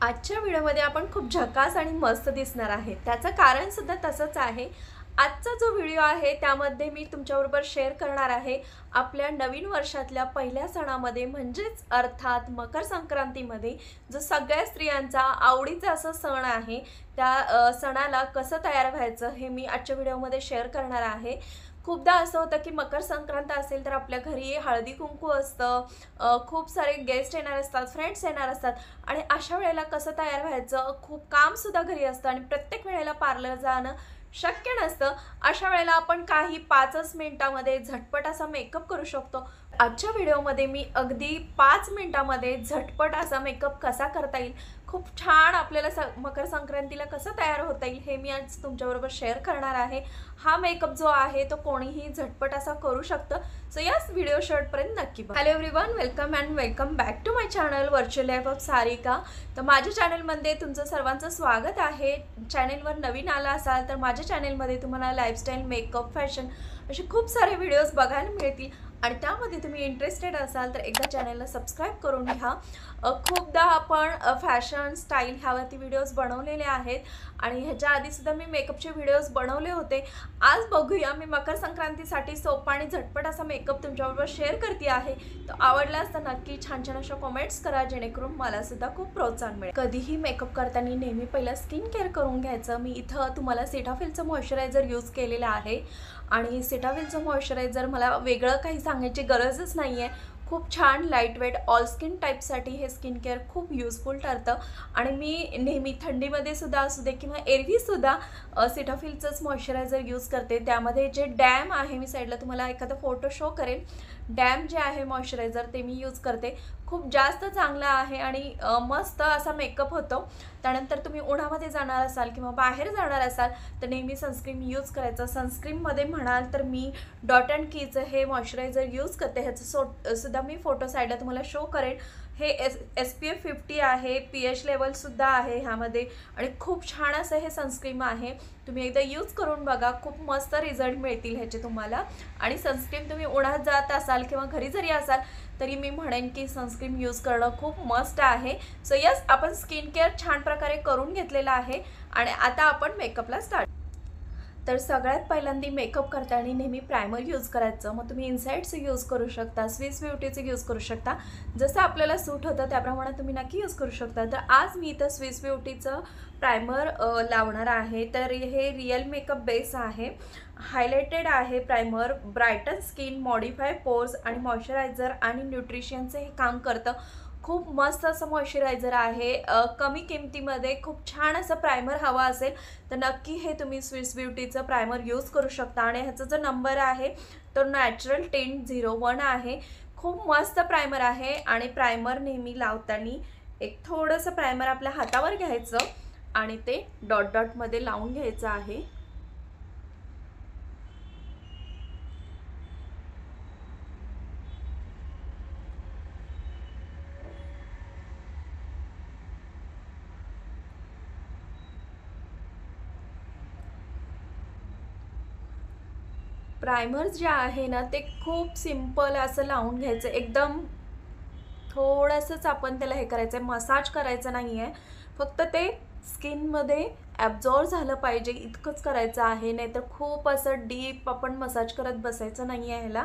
आजच्या व्हिडिओमध्ये आपण खूप झकास आणि मस्त दिसणार आहे। त्याचं कारण सुद्धा तसंच आहे। आजचा जो व्हिडिओ आहे त्यामध्ये मी तुमच्याबरोबर शेअर करणार आहे आपल्या नवीन वर्षातल्या पहिल्या सणामध्ये म्हणजेच अर्थात मकर संक्रांतीमध्ये जो सगळ्या स्त्रियांचा आवडीचा असा सण आहे त्या सणाला कसं तयार व्हायचं हे मी आजच्या व्हिडिओमध्ये शेअर करणार आहे। खूपदा असं होतं की मकर संक्रांत असेल तर आपल्या घरी हळदी कुंकू असतं, खूप सारे गेस्ट येणार असतात, फ्रेंड्स येणार असतात आणि अशा वेळेला कसं तयार व्हायचं, खूप काम सुद्धा घरी असतं आणि प्रत्येक वेळेला पार्लर जाणं शक्य नसतं। अशा वेळेला आपण काही 5च मिनिटांमध्ये झटपट असा मेकअप करू शकतो। आजच्या व्हिडिओमध्ये मी अगदी 5 मिनिटांमध्ये झटपट असा मेकअप कसा करता येईल, खूप छान आपल्याला मकर संक्रांतीला कसं तयार होता येईल हे मी आज तुमच्याबरोबर शेअर करणार आहे। हा मेकअप जो आहे तो कोणीही झटपट असा करू शकतं। सो याच व्हिडिओ शेवटपर्यंत नक्की बघा। Hello everyone, welcome and welcome back to my channel virtual life of Sarika. तर माझ्या चॅनलमध्ये तुमचं सर्वांचं स्वागत आहे। चॅनलवर नवीन आला असाल तर माझ्या चॅनलमध्ये तुम्हाला लाईफस्टाईल, मेकअप, फॅशन असे खूप सारे व्हिडिओज बघायला मिळतील आणि त्यामध्ये तुम्ही इंटरेस्टेड असाल तर एकदा चॅनलला सबस्क्राइब करून घ्या। खूपदा आपण फॅशन, स्टाईल ह्यावरती व्हिडिओज बनवलेले आहेत आणि ह्याच्या आधी सुद्धा मी मेकअपचे व्हिडिओज बनवले होते। आज बघूया मी मकर संक्रांतीसाठी सोपा आणि झटपट असा मेकअप तुमच्याबरोबर शेअर करते आहे। तो आवडलास तर नक्की छान छान अशा कमेंट्स करा जेणेकरून मला सुद्धा खूप प्रोत्साहन मिळेल। कधीही मेकअप करताना नेहमी पहिला स्किन केअर करून घ्यायचं। मी इथं तुम्हाला सेटाफिलचं मॉइश्चरायझर यूज केलेलं आहे आणि सेटाफिलचं मॉइश्चरायझर मला वेगळं काही सांगायची गरजच नाही आहे। खूप छान लाईट वेट ऑल स्किन टाईपसाठी हे स्किन केअर खूप यूजफुल ठरतं आणि मी नेहमी थंडीमध्ये सुद्धा असू दे किंवा एरवी सुद्धा सेटाफिलचंच मॉइश्चरायझर यूज करते। त्यामध्ये जे डॅम आहे, मी साईडला तुम्हाला एखादा फोटो शो करेल, डॅम जे आहे मॉइश्चरायझर ते मी यूज करते। खूप जास्त चांगला आहे आणि मस्त असा मेकअप होतो। त्यानंतर तुम्ही उन्हामध्ये जाणार असाल किंवा बाहेर जाणार असाल तर नेहमी सनस्क्रीन यूज करायचं। सनस्क्रीनमध्ये म्हणाल तर मी डॉट अँड कीचं हे मॉइश्चरायझर यूज करते। ह्याचं सुद्धा मी फोटो साईडला तुम्हाला शो करेन। हे SPF 50 आहे, pH लेवलसुद्धा आहे ह्यामध्ये आणि खूप छान असं हे सनस्क्रीन आहे। तुम्ही एकदा यूज करून बघा, खूप मस्त रिझल्ट मिळतील ह्याचे तुम्हाला। आणि सनस्क्रीन तुम्ही उन्हात जात असाल किंवा घरी जरी असाल तरी मी म्हणेन की सनस्क्रीन यूज करणं खूप मस्त आहे। सो यस, आपण स्किन केअर छान प्रकारे करून घेतलेला आहे आणि आता आपण मेकअपला स्टार्ट। तर सगळ्यात पहिल्यांदा मेकअप करताना नेहमी प्रायमर यूज करायचं। मग तुम्ही इनसाइडचं यूज करू शकता, स्विस ब्युटीचं यूज करू शकता, जसं आपल्याला सूट होतं त्याप्रमाणे तुम्ही नक्की यूज करू शकता। तर आज मी इथं स्विस ब्युटीचं प्रायमर लावणार आहे। तर हे रिअल मेकअप बेस आहे, हायलाइटेड आहे primer, brighten skin, modify pores आणि मॉइश्चरायझर आणि न्यूट्रिशनचं हे काम करतं। खूप मस्त असं मॉइश्चरायझर आहे। कमी किमतीमध्ये खूप छान असं प्रायमर हवा असेल तर नक्की हे तुम्ही स्विस ब्युटीचं प्रायमर यूज करू शकता आणि ह्याचा जो नंबर आहे तो नॅचरल टिंट 01 आहे। खूप मस्त प्रायमर आहे आणि प्रायमर नेहमी लावताना एक थोडंसं प्रायमर आपल्या हातावर घ्यायचं आणि ते डॉट डॉटमध्ये लावून घ्यायचं आहे। प्रायमर जे आहे ना ते खूप सिंपल असं लावून घ्यायचं, एकदम थोडंसंच आपण त्याला हे करायचं आहे, मसाज करायचं नाही आहे, फक्त ते स्किनमध्ये ॲब्झॉर्ब झालं पाहिजे इतकंच करायचं आहे। नाहीतर खूप असं डीप आपण मसाज करत बसायचं नाही आहे ह्याला।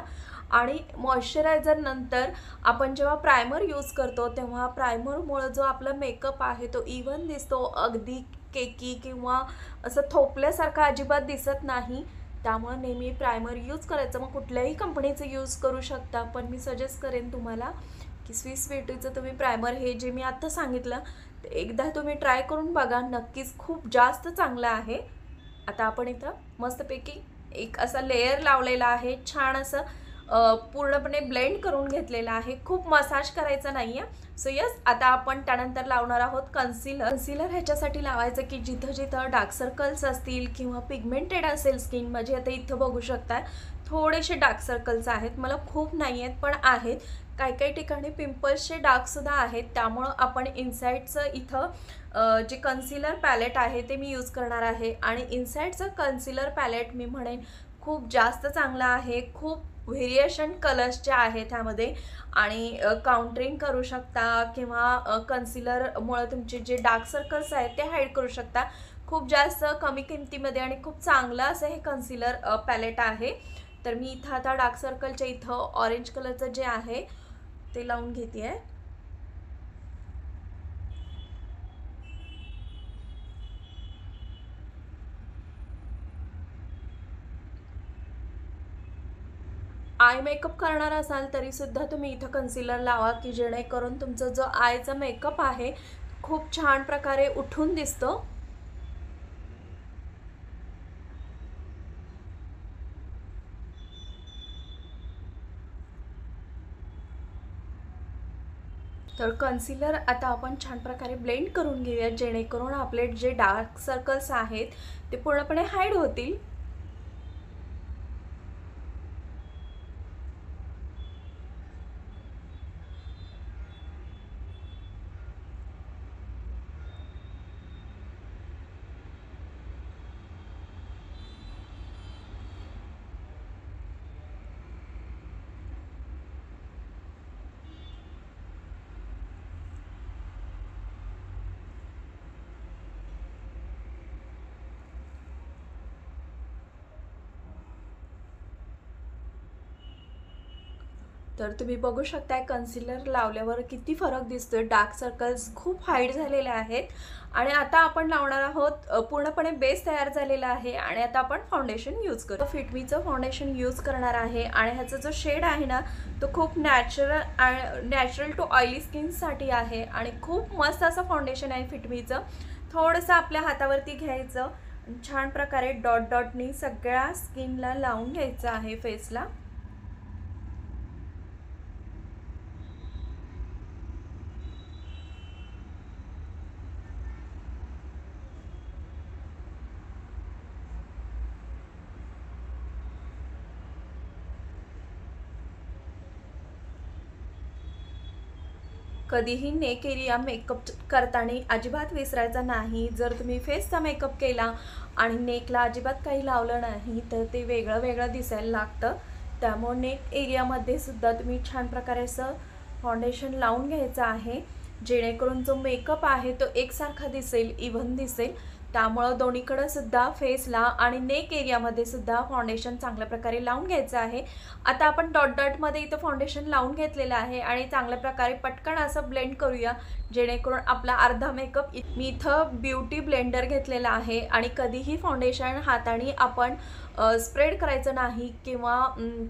आणि मॉइश्चरायझर नंतर आपण जेव्हा प्रायमर यूज करतो तेव्हा प्रायमरमुळं जो आपला मेकअप आहे तो इव्हन दिसतो, अगदी केकी किंवा असं थोपल्यासारखं अजिबात दिसत नाही। त्यामुळे नेहमी प्रायमर यूज करायचं। मग कुठल्याही कंपनीचं यूज करू शकता, पण मी सजेस्ट करेन तुम्हाला की स्विस ब्युटीचं तुम्ही प्रायमर हे जे मी आत्ता सांगितलं ते एकदा तुम्ही ट्राय करून बघा, नक्कीच खूप जास्त चांगलं आहे। आता आपण इथं मस्तपैकी एक असा लेयर लावलेला आहे, छान असं पूर्णपणे ब्लेंड करून घेतलेला आहे, खूप मसाज करायचं नाही आहे। सो यस, आता आपण त्यानंतर लावणार आहोत कन्सिलर। कन्सिलर ह्याच्यासाठी लावायचं की जिथं जिथं डार्क सर्कल्स असतील किंवा पिगमेंटेड असेल स्किन, म्हणजे आता इथं बघू शकताय थोडेसे डार्क सर्कल्स आहेत, मला खूप नाही आहेत पण आहेत, काही काही ठिकाणी पिंपल्सचे डार्कसुद्धा आहेत। त्यामुळं आपण इनसाइडचं इथं जे कन्सिलर पॅलेट आहे ते मी यूज करणार आहे आणि इनसाइडचं कन्सिलर पॅलेट मी म्हणेन खूप जास्त चांगला आहे, खूप व्हेरिएशन कलर्स जे आहेत त्यामध्ये आणि काउंटरिंग करू शकता किंवा कन्सिलरमुळे तुमचे जे डार्क सर्कल्स आहेत ते हाईड करू शकता. खूप जास्त कमी किमतीमध्ये आणि खूप चांगलं असं हे कन्सिलर पॅलेट आहे. तर मी इथं आता डार्क सर्कलच्या इथं ऑरेंज कलरचं जे आहे ते लावून घेते आहे. आय मेकअप करणार असाल तरीसुद्धा तुम्ही इथं कन्सिलर लावा की जेणेकरून तुमचं जो आयचा मेकअप आहे खूप छान प्रकारे उठून दिसतो. तर कन्सिलर आता आपण छान प्रकारे ब्लेंड करून घेऊया जेणेकरून आपले जे डार्क सर्कल्स आहेत ते पूर्णपणे हाईड होतील. तर तुम्ही बघू शकताय कन्सिलर लावल्यावर किती फरक दिसतोय. डार्क सर्कल्स खूप हाईड झालेले आहेत आणि आता आपण लावणार आहोत पूर्णपणे बेस तयार झालेला आहे आणि आता आपण फाउंडेशन यूज करू. फिटमीचं फाउंडेशन यूज करणार आहे आणि ह्याचा जो शेड आहे ना तो खूप नॅचरल टू ऑइली स्किनसाठी आहे आणि खूप मस्त असं फाउंडेशन आहे फिटमीचं. थोडंसं आपल्या हातावरती घ्यायचं छान प्रकारे डॉट डॉटनी सगळ्या स्किनला लावून घ्यायचं आहे फेसला. कधीही नेक एरिया मेकअप करताना अजिबात विसरायचा नाही. जर तुम्ही फेसचा मेकअप केला आणि नेकला अजिबात काही लावलं नाही तर ते वेगळं वेगळं दिसायला लागतं. त्यामुळे नेक एरियामध्ये सुद्धा तुम्ही छान प्रकारे असं फाउंडेशन लावून घ्यायचं आहे जेणेकरून जो मेकअप आहे तो एकसारखा दिसेल, इव्हन दिसेल. त्यामुळं दोन्हीकडे सुद्धा फेसला आणि नेक एरियामध्ये सुद्धा फाउंडेशन चांगल्या प्रकारे लावून घ्यायचं आहे. आता आपण डॉट डॉटमध्ये इथं फाउंडेशन लावून घेतलेलं आहे आणि चांगल्या प्रकारे पटकन असं ब्लेंड करूया जेणेकरून आपला अर्धा मेकअप. मी इथं ब्युटी ब्लेंडर घेतलेला आहे आणि कधीही फाउंडेशन हाताने आपण स्प्रेड करायचं नाही किंवा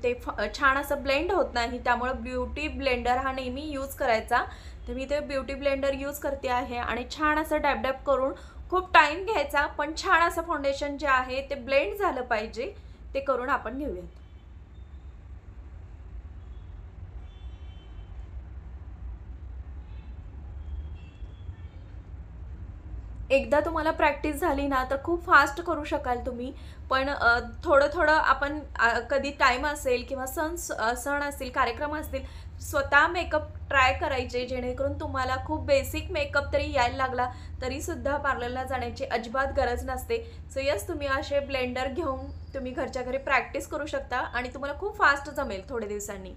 ते छान असं ब्लेंड होत नाही. त्यामुळे ब्युटी ब्लेंडर हा नेहमी यूज करायचा. तर मी ते ब्युटी ब्लेंडर यूज करते आहे आणि छान असं डॅब डॅब करून खूप टाइम घ्यायचा पण छान असं फाउंडेशन जे आहे ते ब्लेंड झालं पाहिजे ते करून आपण घेऊयात. एकदा तुम्हाला प्रॅक्टिस झाली ना तर खूप फास्ट करू शकाल तुम्ही. पण थोडं थोडं आपण कधी टाइम असेल किंवा सण असतील, कार्यक्रम असतील, स्वतः मेकअप ट्राय करायचे जेणेकरून तुम्हाला खूप बेसिक मेकअप तरी यायला लागला तरीसुद्धा पार्लरला जाण्याची अजिबात गरज नसते. सो यस, तुम्ही असे ब्लेंडर घेऊन तुम्ही घरच्या घरी प्रॅक्टिस करू शकता आणि तुम्हाला खूप फास्ट जमेल थोड्या दिवसांनी.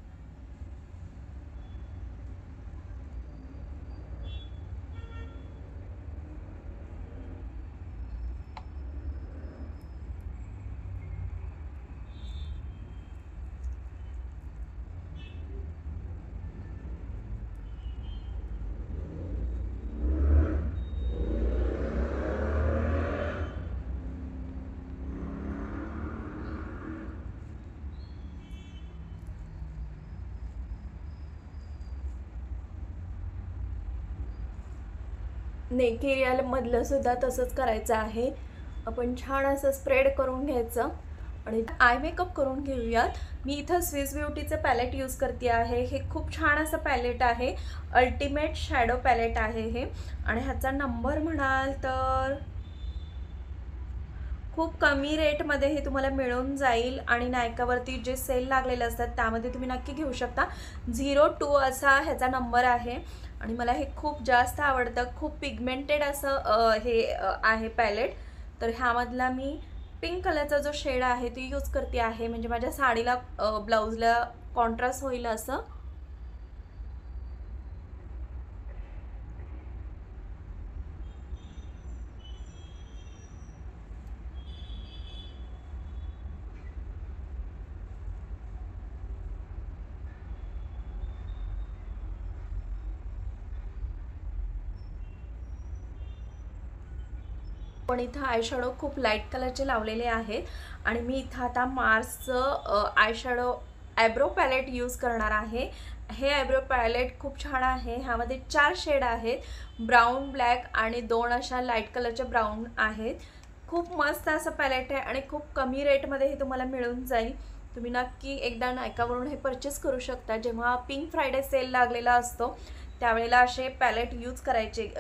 नेक एरियामधलं सुद्धा तसंच करायचं आहे. आपण छान असं स्प्रेड करून घ्यायचं आणि आय मेकअप करून घेऊयात. मी इथं स्विस ब्युटीचं पॅलेट यूज करते आहे. हे खूप छान असं पॅलेट आहे. अल्टिमेट शॅडो पॅलेट आहे हे आणि ह्याचा नंबर म्हणाल तर खूप कमी रेटमध्ये हे तुम्हाला मिळून जाईल आणि नायकावरती जे सेल लागलेले असतात त्यामध्ये तुम्ही नक्की घेऊ शकता. 02 असा ह्याचा नंबर आहे आणि मला हे खूप जास्त आवडतं. खूप पिगमेंटेड असं हे आहे पॅलेट. तर ह्यामधला मी पिंक कलरचा जो शेड आहे तो यूज करते आहे, म्हणजे माझ्या साडीला ब्लाऊजला कॉन्ट्रास्ट होईल असं. पण इथं आयशॅडो खूप लाईट कलरचे लावलेले आहेत आणि मी इथं आता मार्सचं आयशॅडो आयब्रो पॅलेट यूज करणार आहे. हे आयब्रो पॅलेट खूप छान आहे. ह्यामध्ये 4 शेड आहेत, ब्राऊन, ब्लॅक आणि 2 अशा लाईट कलरच्या ब्राऊन आहेत. खूप मस्त असं पॅलेट आहे आणि खूप कमी रेटमध्ये हे तुम्हाला मिळून जाईल. तुम्ही नक्की एकदा नायकावरून हे परचेस करू शकता. जेव्हा पिंक फ्रायडे सेल लागलेला असतो त्यावेळेला असे पॅलेट यूज करायचे,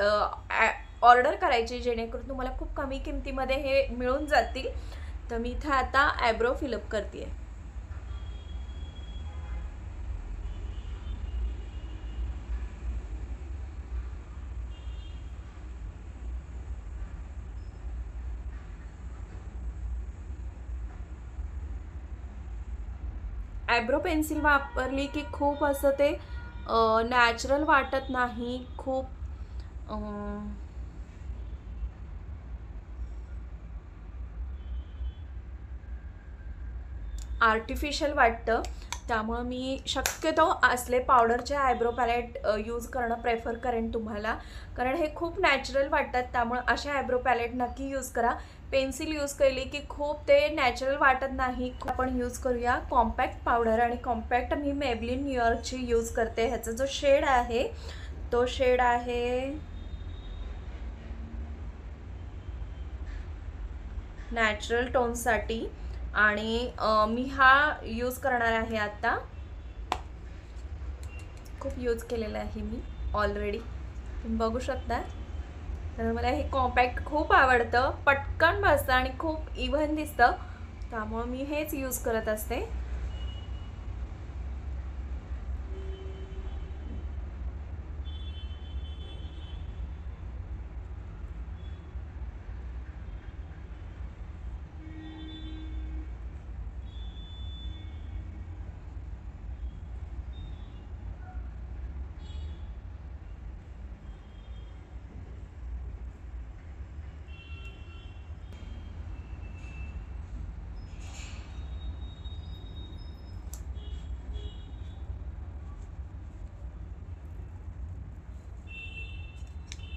ऑर्डर करायची, जेणेकरून तुम्हाला खूप कमी किमतीमध्ये हे मिळून जातील. तर मी इथे आता आयब्रो फिलअप करते. आयब्रो पेन्सिल वापरली की खूप असं ते नॅचरल वाटत नाही, खूप आर्टिफिशियल वाटतं. त्यामुळे मी शक्यतो असले पावडरचे आयब्रो पॅलेट यूज करणं प्रेफर करेन तुम्हाला, कारण हे खूप नॅचरल वाटतात. त्यामुळे असे आयब्रो पॅलेट नक्की यूज करा. पेन्सिल यूज केली की खूप ते नॅचरल वाटत नाही. आपण यूज करूया कॉम्पॅक्ट पावडर, आणि कॉम्पॅक्ट मी मेबलिन न्यूयॉर्कची यूज करते. ह्याचा जो शेड आहे तो शेड आहे नॅचरल टोनसाठी, आणि मी हा यूज करणार आहे. आता खूप यूज केलेला आहे मी ऑलरेडी, तुम्ही बघू शकता. तर मला हे कॉम्पॅक्ट खूप आवडतं, पटकन बसतं आणि खूप इव्हन दिसतं. त्यामुळे मी हेच यूज करत असते.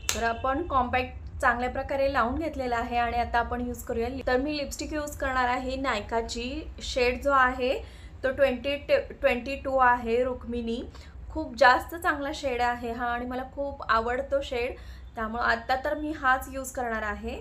तर आपण कॉम्पॅक्ट चांगल्या प्रकारे लावून घेतलेला आहे आणि आता आपण यूज करूया. तर मी लिपस्टिक यूज करणार आहे नायकाची. शेड जो आहे तो 22 आहे, रुक्मिणी. खूप जास्त चांगला शेड आहे हा आणि मला खूप आवडतो शेड. त्यामुळे आता तर मी हाच यूज करणार आहे.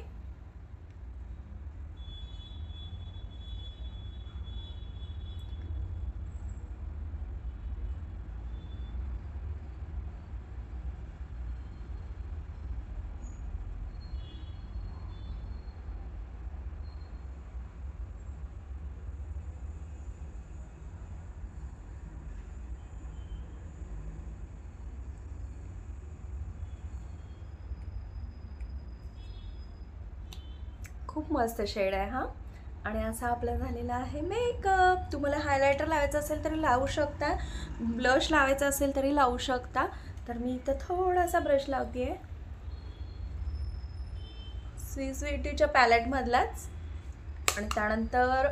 खूप मस्त शेड आहे हा. आणि असा आपला झालेला आहे मेकअप. तुम्हाला हायलायटर लावायचं असेल तरी लावू शकता, ब्लश लावायचं असेल तरी लावू शकता. तर मी इथं थोडासा ब्रश लावते स्वीटीच्या पॅलेटमधलाच, आणि त्यानंतर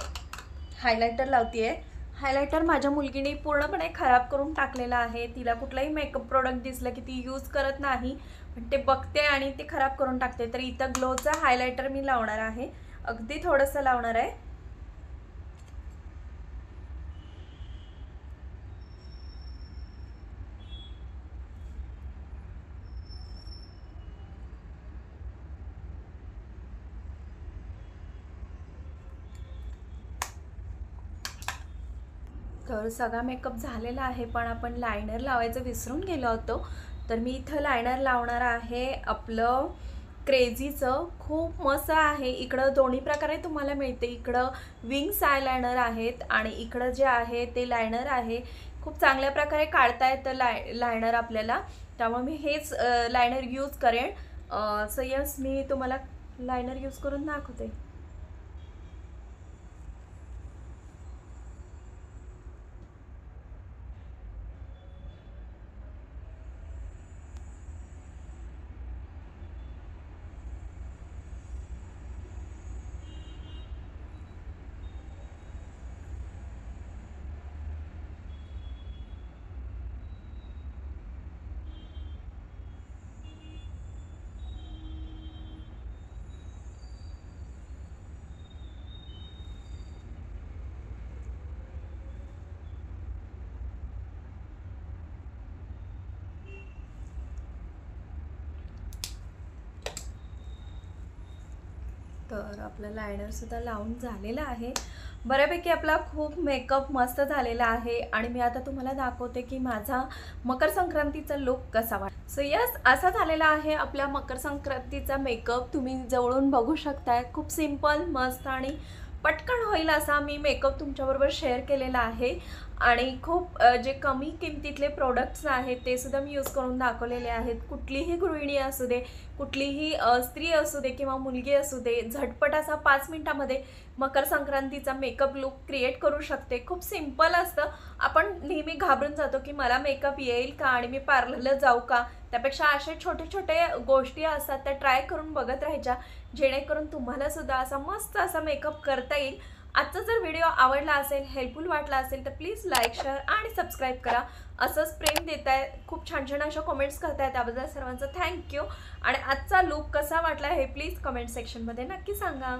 हायलायटर लावते. हायलायटर माझ्या मुलगीने पूर्णपणे खराब करून टाकलेला आहे. तिला कुठलाही मेकअप प्रोडक्ट दिसलं की ती यूज करत नाही, पण ते बघते आणि ते खराब करून टाकते. तर इथं ग्लोचा हायलायटर मी लावणार आहे, अगदी थोडंसं लावणार आहे. तर सगळा मेकअप झालेला आहे, पण आपण लायनर लावायचं विसरून गेलो होतो. तर मी इथं लायनर लावणार आहे आपलं क्रेझीचं. खूप मस्त आहे. इकडं दोन्ही प्रकारे तुम्हाला मिळते. इकडं विंग्स आय लायनर आहेत आणि इकडं जे आहे ते लायनर आहे. खूप चांगल्या प्रकारे काढता येतं लायनर आपल्याला. त्यामुळे मी हेच लायनर यूज करेन. सो यस, मी तुम्हाला लायनर यूज करून दाखवते. तर आपला लायनरसुद्धा लावून झालेला आहे. बऱ्यापैकी आपला खूप मेकअप मस्त झालेला आहे आणि मी आता तुम्हाला दाखवते की माझा मकर संक्रांतीचा लुक कसा वाटतो. सो यस, असा झालेला आहे आपला मकर संक्रांतीचा मेकअप. तुम्ही जवळून बघू शकताय. खूप सिंपल, मस्त आणि पटकन होईल असा मी मेकअप तुमच्याबरोबर शेअर केलेला आहे आणि खूप जे कमी किमतीतले प्रोडक्ट्स आहेत ते सुद्धा मी यूज करून दाखवलेले आहेत. कुठलीही गृहिणी असू दे, कुठलीही स्त्री असू दे किंवा मुलगी असू दे, झटपट असा 5 मिनिटामध्ये मकर संक्रांतीचा मेकअप लुक क्रिएट करू शकते. खूप सिंपल असतं. आपण नेहमी घाबरून जातो की मला मेकअप येईल का आणि मी पार्लरला जाऊ का. त्यापेक्षा असे छोटे छोटे गोष्टी असतात त्या ट्राय करून बघत राहायच्या, जेणेकरून तुम्हाला सुद्धा असा मस्त असा मेकअप करता येईल. आजचा जर व्हिडिओ आवडला असेल, हेल्पफुल वाटला असेल तर प्लीज लाईक, शेअर आणि सबस्क्राईब करा. असंच प्रेम देताय, खूप छान छान अशा कमेंट्स करताय, त्याबद्दल सर्वांचं थँक्यू. आणि आजचा लुक कसा वाटला हे प्लीज कमेंट सेक्शनमध्ये नक्की सांगा.